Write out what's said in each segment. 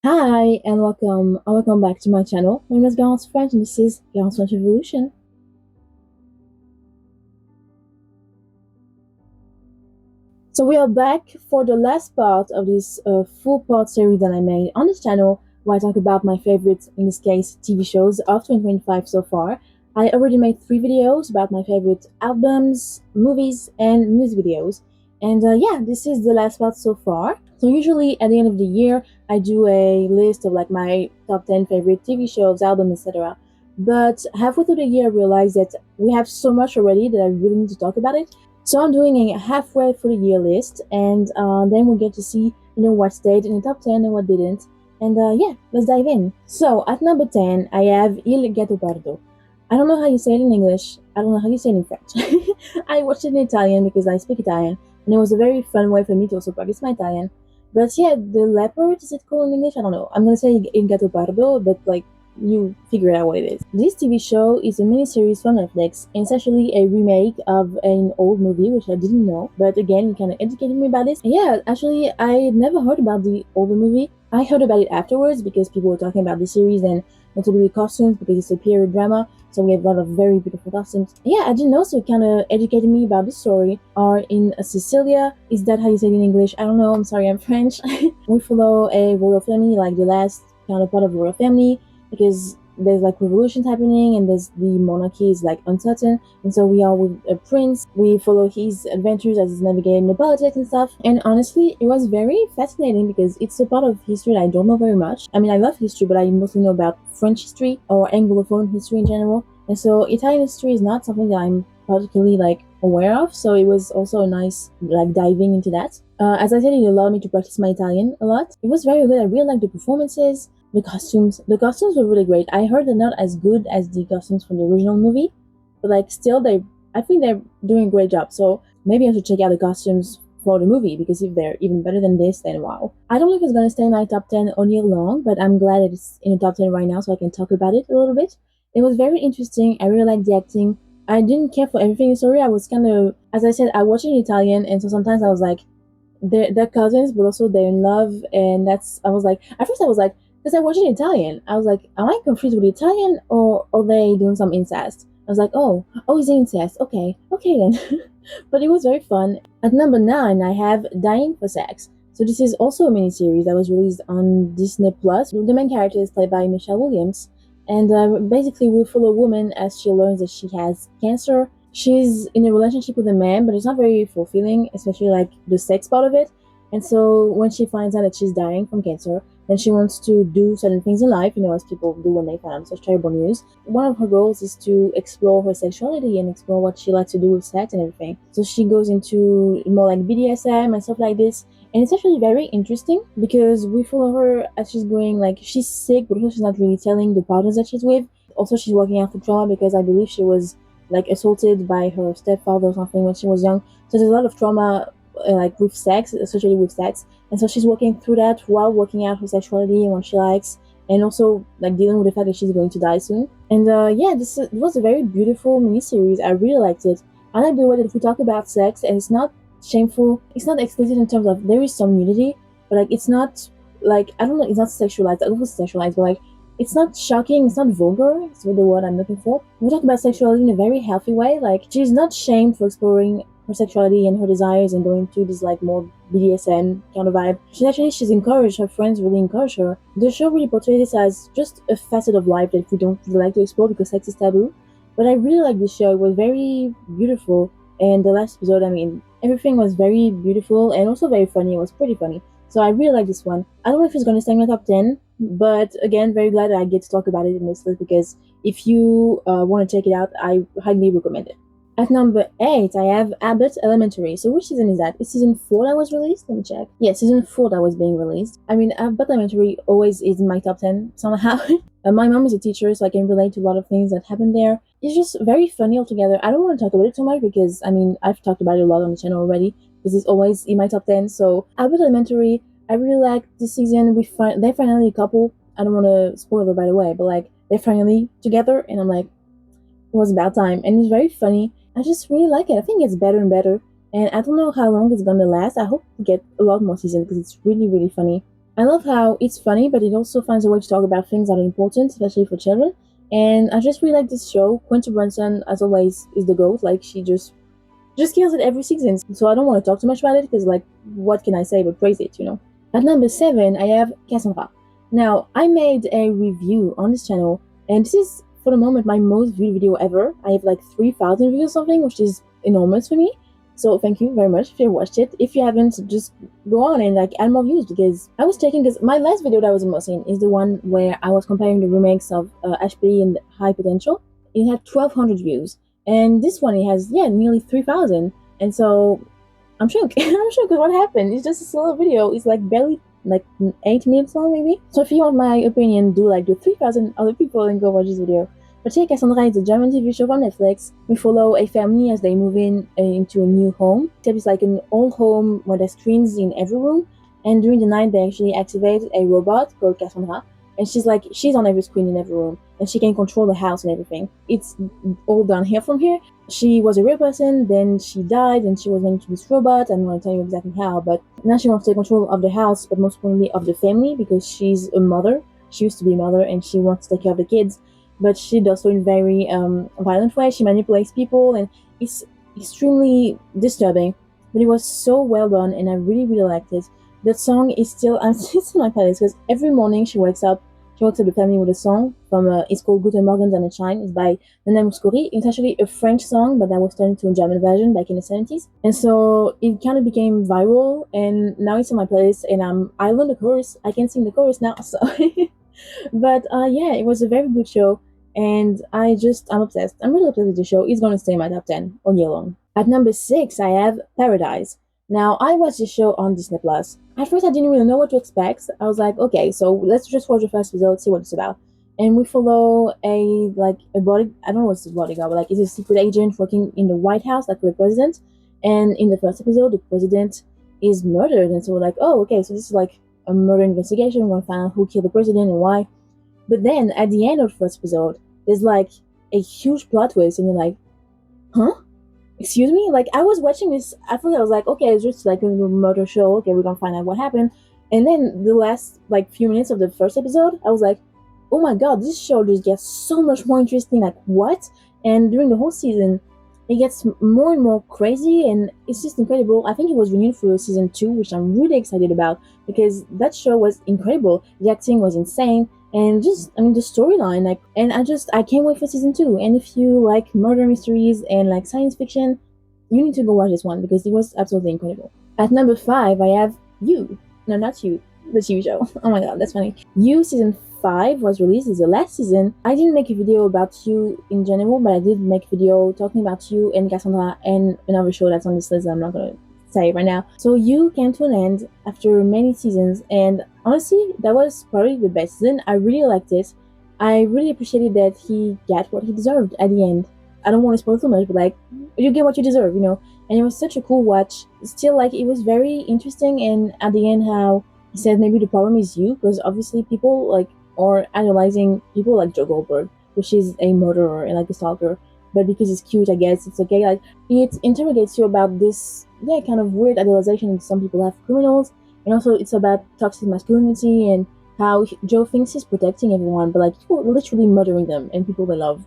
Hi and welcome back to my channel. My name is Garance French and this is Garance French Evolution. So we are back for the last part of this full part series that I made on this channel where I talk about my favorite, in this case, TV shows of 2025 so far. I already made 3 videos about my favorite albums, movies, and music videos. And yeah, this is the last part so far. So usually at the end of the year, I do a list of like my top 10 favorite TV shows, albums, etc. But halfway through the year, I realized that we have so much already that I really need to talk about it. So I'm doing a halfway through the year list, and then we'll get to see, what stayed in the top 10 and what didn't. And yeah, let's dive in. So at number 10, I have Il Gattopardo. I don't know how you say it in English. I don't know how you say it in French. I watched it in Italian because I speak Italian, and it was a very fun way for me to also practice my Italian. But yeah, the leopard, is it called in English? I don't know. I'm gonna say Il Gattopardo, but like, you figure out what it is. This TV show is a miniseries from Netflix, and it's actually a remake of an old movie, which I didn't know. But again, you kind of educated me about this. And yeah, actually, I never heard about the older movie. I heard about it afterwards because people were talking about the series and notably the costumes because it's a period drama. So we have a lot of very beautiful costumes. Yeah, I didn't know, so it kind of educated me about the story. Are in Sicilia. Is that how you say it in English? I don't know. I'm sorry, I'm French. We follow a royal family, like the last counterpart of a royal family, because there's like revolutions happening and there's the monarchy is like uncertain, and so we are with a prince. We follow his adventures as he's navigating the politics and stuff, and honestly it was very fascinating because it's a part of history that I don't know very much. I mean, I love history, but I mostly know about French history or Anglophone history in general, and so Italian history is not something that I'm particularly like aware of, so it was also a nice like diving into that. As I said, it allowed me to practice my Italian a lot. It was very good. I really liked the performances. The costumes were really great. I heard they're not as good as the costumes from the original movie, but like still I think they're doing a great job. So maybe I should check out the costumes for the movie, because if they're even better than this, then wow. I don't know if it's gonna stay in my top 10 all year long, but I'm glad that it's in the top 10 right now so I can talk about it a little bit. It was very interesting. I really liked the acting. I didn't care for everything in the story. I was kind of, as I said, I watched it in Italian, and so sometimes I was like, they're cousins, but also they're in love, and that's, I was like, at first I was like, because I watched it in Italian, I was like, am I confused with the Italian, or are they doing some incest? I was like, oh, it's incest. Okay then. But it was very fun. At number 9, I have Dying for Sex. So this is also a miniseries that was released on Disney Plus. The main character is played by Michelle Williams, and basically we follow a woman as she learns that she has cancer. She's in a relationship with a man, but it's not very fulfilling, especially like the sex part of it. And so when she finds out that she's dying from cancer, then she wants to do certain things in life, as people do when they find out such terrible news. One of her goals is to explore her sexuality and explore what she likes to do with sex and everything. So she goes into more like BDSM and stuff like this. And it's actually very interesting because we follow her as she's going, like, she's sick, but also she's not really telling the partners that she's with. Also, she's working out for trauma because I believe she was like assaulted by her stepfather or something when she was young. So there's a lot of trauma, like with sex, associated with sex, and so she's working through that while working out her sexuality and what she likes, and also like dealing with the fact that she's going to die soon. And yeah, it was a very beautiful miniseries. I really liked it. I like the way that we talk about sex, and it's not shameful. It's not explicit in terms of there is some nudity, but like it's not like, I don't know. It's not sexualized. I don't know if it's sexualized, but like it's not shocking, it's not vulgar, it's the word I'm looking for. We talk about sexuality in a very healthy way. Like, she's not shamed for exploring her sexuality and her desires and going to this like more BDSM kind of vibe. She's encouraged, her friends really encourage her. The show really portrays this as just a facet of life that we don't really like to explore because sex is taboo. But I really like this show. It was very beautiful, and the last episode, I mean, everything was very beautiful and also very funny. It was pretty funny. So I really like this one. I don't know if it's gonna stay in my top 10, but again, very glad that I get to talk about it in this list because if you want to check it out, I highly recommend it. At number 8, I have Abbott Elementary. So which season is that? Is season 4 that was released? Let me check. Yeah, season 4 that was being released. I mean, Abbott Elementary always is in my top 10 somehow. My mom is a teacher, so I can relate to a lot of things that happen there. It's just very funny altogether. I don't want to talk about it too much because, I mean, I've talked about it a lot on the channel already because it's always in my top 10. So Abbott Elementary, I really like this season. They're finally a couple. I don't want to spoil it by the way, but like they're finally together, and I'm like, it was about time, and it's very funny. I just really like it. I think it's better and better, and I don't know how long it's gonna last. I hope we get a lot more seasons because it's really really funny. I love how it's funny, but it also finds a way to talk about things that are important, especially for children. And I just really like this show. Quinta Brunson, as always, is the goat. Like she just kills it every season. So I don't want to talk too much about it because, like, what can I say but praise it, you know? At number 7, I have Cassandra. Now, I made a review on this channel, and this is, for the moment, my most viewed video ever. I have like 3,000 views or something, which is enormous for me. So thank you very much if you watched it. If you haven't, just go on and like add more views because I was checking because my last video that I was immersing is the one where I was comparing the remakes of Ashby and High Potential. It had 1,200 views, and this one it has nearly 3,000. And so I'm shook. I'm shook because what happened? It's just a slow video. It's like barely like 8 minutes long, maybe. So if you want my opinion, do like the 3,000 other people and go watch this video. But yeah, Cassandra is a German TV show from Netflix. We follow a family as they move into a new home. Except it's like an old home where there's screens in every room. And during the night, they actually activate a robot called Cassandra. And she's on every screen in every room. And she can control the house and everything. It's all downhill from here. She was a real person, then she died, and she was made into this robot. I'm not going to tell you exactly how, but now she wants to take control of the house, but most importantly of the family, because she's a mother. She used to be a mother, and she wants to take care of the kids, but she does so in very violent way. She manipulates people, and it's extremely disturbing. But it was so well done, and I really, really liked it. That song is still, I'm still in my playlist, because every morning she wakes up the family with a song from, it's called Guten Morgen Sonnenschein. It's by Nana Mouskouri. It's actually a French song, but that was turned into a German version back in the 70s. And so it kind of became viral, and now it's on my playlist, and I learned the chorus. I can sing the chorus now, so. But yeah, it was a very good show, and I'm obsessed. I'm really obsessed with the show. It's going to stay in my top 10 all year long. At number 6, I have Paradise. Now, I watched this show on Disney Plus. At first, I didn't really know what to expect. I was like, okay, so let's just watch the first episode, see what it's about. And we follow a body. I don't know what's the bodyguard, but like, it's a secret agent working in the White House, like for the president. And in the first episode, the president is murdered, and so we're like, oh, okay, so this is like a murder investigation. We're gonna find out who killed the president and why. But then at the end of the first episode, there's like a huge plot twist, and you're like, huh? Excuse me? Like, I was watching this, I thought I was like, okay, it's just like a little murder show, okay, we're gonna find out what happened. And then the last like few minutes of the first episode, I was like, oh my god, this show just gets so much more interesting, like what? And during the whole season, it gets more and more crazy, and it's just incredible. I think it was renewed for season 2, which I'm really excited about, because that show was incredible. The acting was insane, and just, I mean, the storyline, like, and I can't wait for season 2. And if you like murder mysteries and like science fiction, you need to go watch this one because it was absolutely incredible. At number 5, I have You. No, not You, the TV show. Oh my god, that's funny. You season 5 was released. It's the last season. I didn't make a video about You in general, but I did make a video talking about You and Cassandra and another show that's on this list that I'm not gonna say right now. So You came to an end after many seasons, and honestly, that was probably the best season. I really liked it. I really appreciated that he got what he deserved at the end. I don't want to spoil too much, but like, you get what you deserve, you know? And it was such a cool watch. Still, like, it was very interesting, and at the end, how he said maybe the problem is you, because obviously people, like, are idolizing people like Joe Goldberg, which is a murderer and like a stalker. But because it's cute, I guess it's okay. Like, it interrogates you about this, kind of weird idolization some people have for criminals, and also it's about toxic masculinity and how Joe thinks he's protecting everyone, but like, you're literally murdering them and people they love.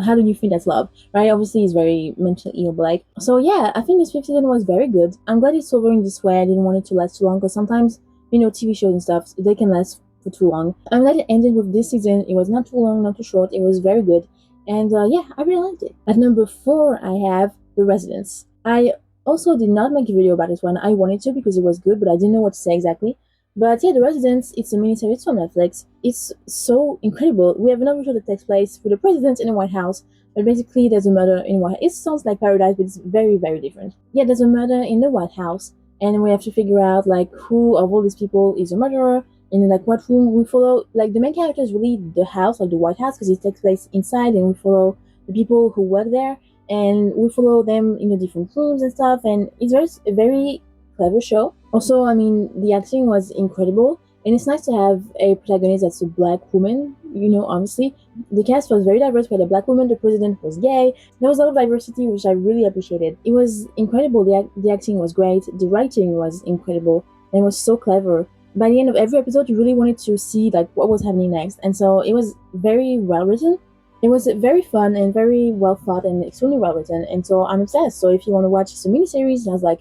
How do you think that's love, right? Obviously, he's very mentally ill, but like, so yeah, I think this fifth season was very good. I'm glad it's over in this way. I didn't want it to last too long, because sometimes, TV shows and stuff, they can last for too long. I'm glad it ended with this season. It was not too long, not too short. It was very good, and yeah, I really liked it. At number 4, I have The Residence. I also did not make a video about this one. I wanted to because it was good, but I didn't know what to say exactly. But yeah, The Residence, it's a miniseries from Netflix. It's so incredible. We have another show that takes place with the president in the White House, but basically there's a murder in White House. It sounds like Paradise, but it's very, very different. Yeah, there's a murder in the White House, and we have to figure out like who of all these people is a murderer, and like what room we follow. Like, the main character is really the house, like the White House, because it takes place inside, and we follow the people who work there, and we follow them in the different rooms and stuff, and it's a very clever show. Also, I mean, the acting was incredible, and it's nice to have a protagonist that's a black woman, obviously. The cast was very diverse. We had a black woman, the president was gay. There was a lot of diversity, which I really appreciated. It was incredible. The acting was great, the writing was incredible, and it was so clever. by the end of every episode, you really wanted to see like what was happening next, and so it was very well written. It was very fun and very well thought and extremely well written, and so I'm obsessed. So if you want to watch, it's a mini series. It has like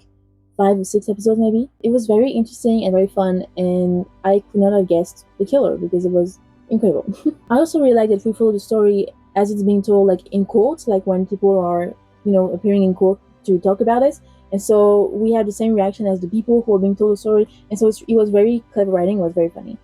5 or 6 episodes maybe. It was very interesting and very fun, and I could not have guessed the killer because it was incredible. I also really like that we follow the story as it's being told, like in court, like when people are, appearing in court to talk about it. And so we had the same reaction as the people who were being told the story. And so it was very clever writing, it was very funny.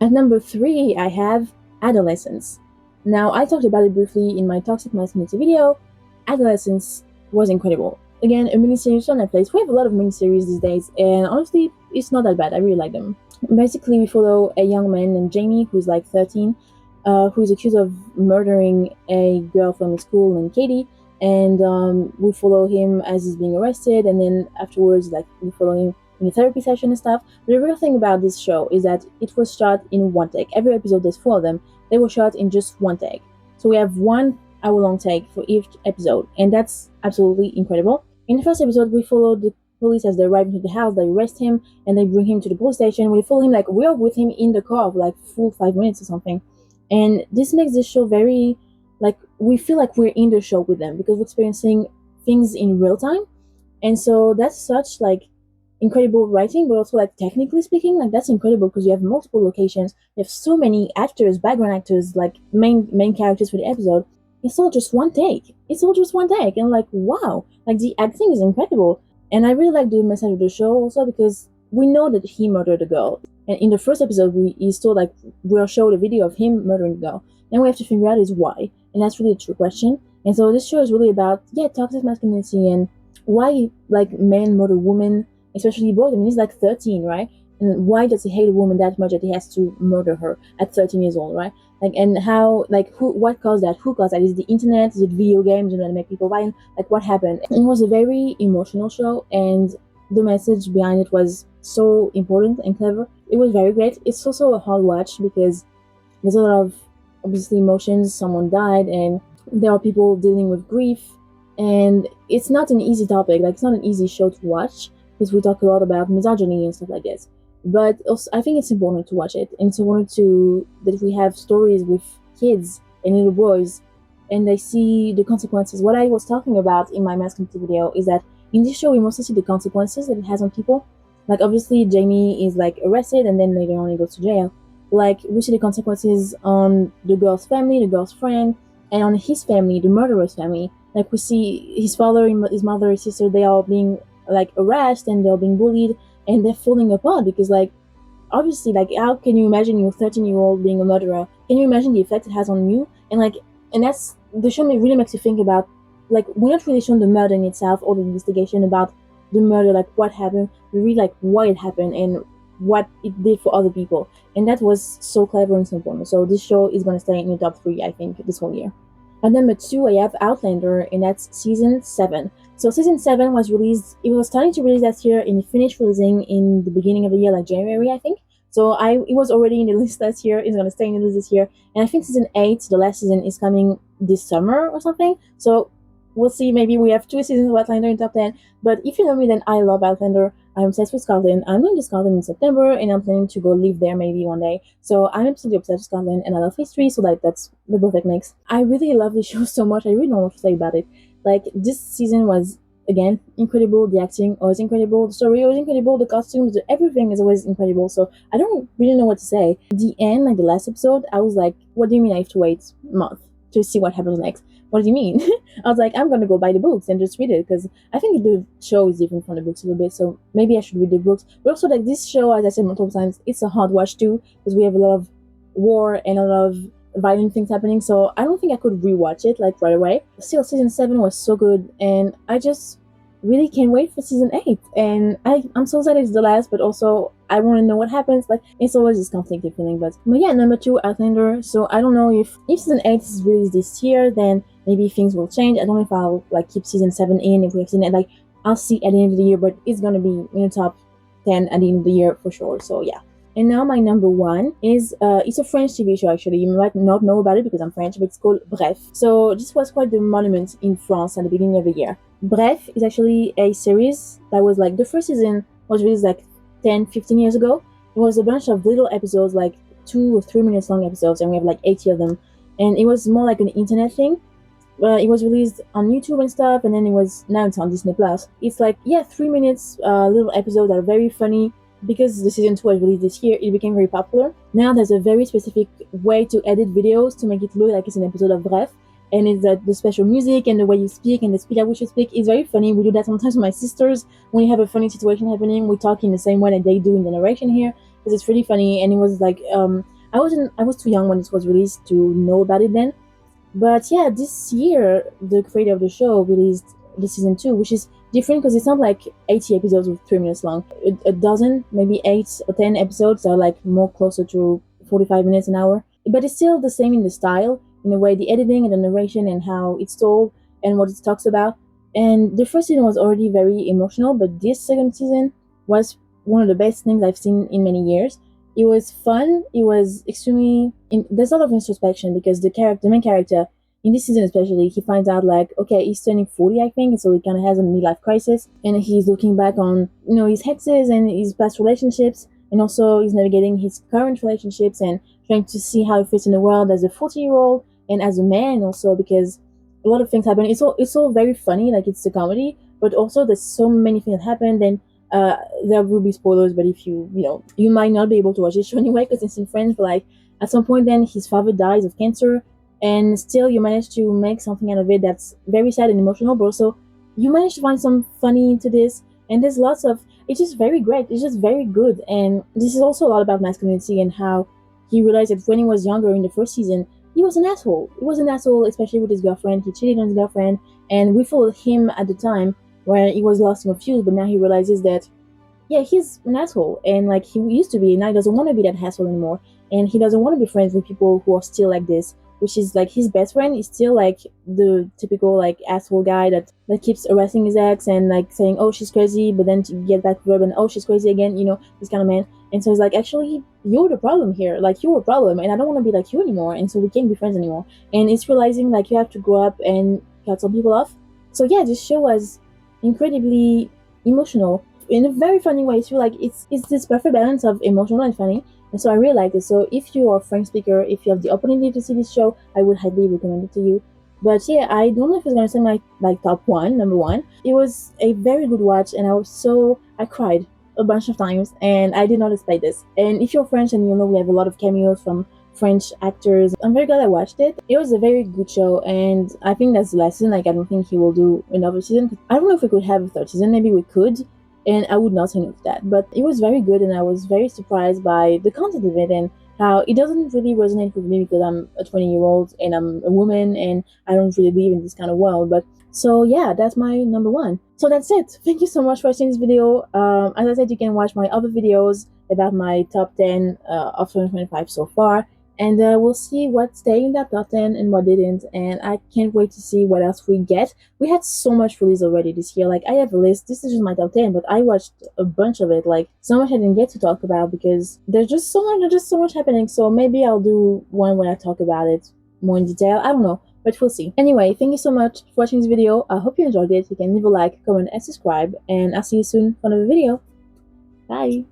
At number 3, I have Adolescence. Now, I talked about it briefly in my Toxic Masculinity video. Adolescence was incredible. Again, a miniseries on Netflix. We have a lot of miniseries these days, and honestly, it's not that bad. I really like them. Basically, we follow a young man named Jamie, who's like 13, who is accused of murdering a girl from his school named Katie. And we follow him as he's being arrested, and then afterwards, like, we follow him in a therapy session and stuff. But the real thing about this show is that it was shot in one take. Every episode, there's 4 of them. They were shot in just one take. So we have 1 hour-long take for each episode, and that's absolutely incredible. In the first episode, we follow the police as they arrive into the house, they arrest him, and they bring him to the police station. We follow him, like, we're with him in the car for like full 5 minutes or something. And this makes the show very, like, we feel like we're in the show with them because we're experiencing things in real time. And so that's such, like, incredible writing, but also, like, technically speaking, like, that's incredible because you have multiple locations, you have so many actors, background actors, like main characters for the episode. It's all just one take. And like, wow, like, the acting is incredible. And I really like the message of the show also because we know that he murdered the girl. And in the first episode, he's told, like, we're showed a video of him murdering the girl. Then we have to figure out is why. And that's really a true question. And so this show is really about, toxic masculinity and why, like, men murder women, especially boys. I mean, he's like 13, right? And why does he hate a woman that much that he has to murder her at 13 years old, right? Like, and how, like, what caused that? Who caused that? Is it the internet? Is it video games, that make people violent? Like, what happened? It was a very emotional show, and the message behind it was so important and clever. It was very great. It's also a hard watch because there's a lot of, obviously, emotions. Someone died, and there are people dealing with grief, and it's not an easy topic. Like, it's not an easy show to watch because we talk a lot about misogyny and stuff like this. But also, I think it's important to watch it, and it's important that we have stories with kids and little boys, and they see the consequences. What I was talking about in my masculinity video is that in this show we mostly see the consequences that it has on people. Like, obviously, Jamie is, like, arrested, and then later on he goes to jail. Like, we see the consequences on the girl's family, the girl's friend, and on his family, the murderer's family. Like, we see his father, his mother, his sister, they are being, like, harassed, and they're being bullied, and they're falling apart because, like, obviously, like, how can you imagine your 13-year-old being a murderer? Can you imagine the effect it has on you? And, like, and that's, the show really makes you think about, like, we're not really showing the murder in itself or the investigation about the murder, like, what happened. We read, like, why it happened and what it did for other people, and that was so clever and so important. So this show is going to stay in the top 3, I think, this whole year. At number 2, I have Outlander, and that's season 7. So season 7 was released, it was starting to release last year, and it finished releasing in the beginning of the year, like January, I think. So it was already in the list last year, it's going to stay in the list this year. And I think season 8, the last season, is coming this summer or something. So we'll see, maybe we have 2 seasons of Outlander in top 10. But if you know me, then I love Outlander. I'm obsessed with Scotland. I'm going to Scotland in September, and I'm planning to go live there maybe one day. So I'm absolutely obsessed with Scotland, and I love history, so, like, that's the perfect mix. I really love the show so much. I really don't know what to say about it. Like, this season was, again, incredible. The acting was incredible. The story was incredible. The costumes, everything is always incredible. So I don't really know what to say. The end, like the last episode, I was like, what do you mean I have to wait a month to see what happens next? What do you mean? I was like, I'm going to go buy the books and just read it because I think the show is different from the books a little bit. So maybe I should read the books. But also, like, this show, as I said multiple times, it's a hard watch too because we have a lot of war and a lot of violent things happening. So I don't think I could rewatch it, like, right away. Still, season 7 was so good, and I just really can't wait for season 8. And I'm so sad it's the last, but also I want to know what happens. Like, it's always this conflicted feeling. But yeah, number 2, Outlander. So I don't know if season 8 is released this year, then maybe things will change. I don't know if I'll, like, keep season 7 in, if we have seen it. Like, I'll see at the end of the year, but it's gonna be in the top 10 at the end of the year for sure. So yeah. And now my number 1 is, it's a French TV show, actually. You might not know about it because I'm French, but it's called Bref. So this was quite the monument in France at the beginning of the year. Bref is actually a series that was, like, the first season was released like 10, 15 years ago, It was a bunch of little episodes, like 2 or 3 minutes long episodes, and we have like 80 of them. And it was more like an internet thing. It was released on YouTube and stuff, and then now it's on Disney Plus. It's like, yeah, 3 minutes little episodes that are very funny. Because the season 2 was released this year, it became very popular. Now there's a very specific way to edit videos to make it look like it's an episode of Bref, and it's the special music and the way you speak and the speed at which you speak is very funny. We do that sometimes with my sisters when we have a funny situation happening. We talk in the same way that they do in the narration here because it's really funny. And it was like I was too young when it was released to know about it then, but yeah, this year the creator of the show released the season 2, which is different because it's not like 80 episodes with 3 minutes long. A dozen, maybe 8 or 10 episodes are like more closer to 45 minutes an hour. But it's still the same in the style, in the way the editing and the narration and how it's told and what it talks about. And the first season was already very emotional, but this second season was one of the best things I've seen in many years. It was fun. It was extremely. There's a lot of introspection because the main character, in this season especially, he finds out like, okay, he's turning 40, I think, so he kind of has a midlife crisis, and he's looking back on his exes and his past relationships, and also he's navigating his current relationships and trying to see how he fits in the world as a 40-year-old and as a man also, because a lot of things happen. It's all very funny, like it's a comedy, but also there's so many things that happen. Then there will be spoilers, but if you might not be able to watch this show anyway because it's in French. But like at some point, then his father dies of cancer, and still you manage to make something out of it that's very sad and emotional, but also you manage to find some funny into this. And there's lots of it's just very great. It's just very good, and this is also a lot about masculinity and how he realized that when he was younger in the first season, he was an asshole. He was an asshole, especially with his girlfriend. He cheated on his girlfriend, and we followed him at the time where he was lost and confused. But now he realizes that yeah, he's an asshole, and like he used to be, and now he doesn't want to be that asshole anymore, and he doesn't want to be friends with people who are still like this. Which is like his best friend is still like the typical like asshole guy that keeps harassing his ex and like saying, oh, she's crazy, but then to get back to her and oh, she's crazy again, this kind of man. And so it's like, actually, you're the problem here. Like you're a problem, and I don't want to be like you anymore, and so we can't be friends anymore. And it's realizing like you have to grow up and cut some people off. So yeah, this show was incredibly emotional in a very funny way too. Like it's this perfect balance of emotional and funny, and so I really like it. So if you are a French speaker, if you have the opportunity to see this show, I would highly recommend it to you. But yeah, I don't know if it's gonna say my like top one, number one. It was a very good watch, and I cried a bunch of times, and I did not expect this. And if you're French, and we have a lot of cameos from French actors, I'm very glad I watched it. It was a very good show, and I think that's the last season. Like I don't think he will do another season. I don't know if we could have a third season. Maybe we could, and I would not say no to that. But it was very good, and I was very surprised by the content of it and how it doesn't really resonate with me because I'm a 20-year-old and I'm a woman and I don't really live in this kind of world. But so yeah, that's my number one. So that's it. Thank you so much for watching this video. As I said, you can watch my other videos about my top 10 of 2025 so far. And we'll see what stayed in that top 10 and what didn't. And I can't wait to see what else we get. We had so much release already this year. Like, I have a list. This is just my top 10, but I watched a bunch of it. Like, so much I didn't get to talk about because there's just so much happening. So maybe I'll do one when I talk about it more in detail. I don't know, but we'll see. Anyway, thank you so much for watching this video. I hope you enjoyed it. You can leave a like, comment, and subscribe. And I'll see you soon for another video. Bye!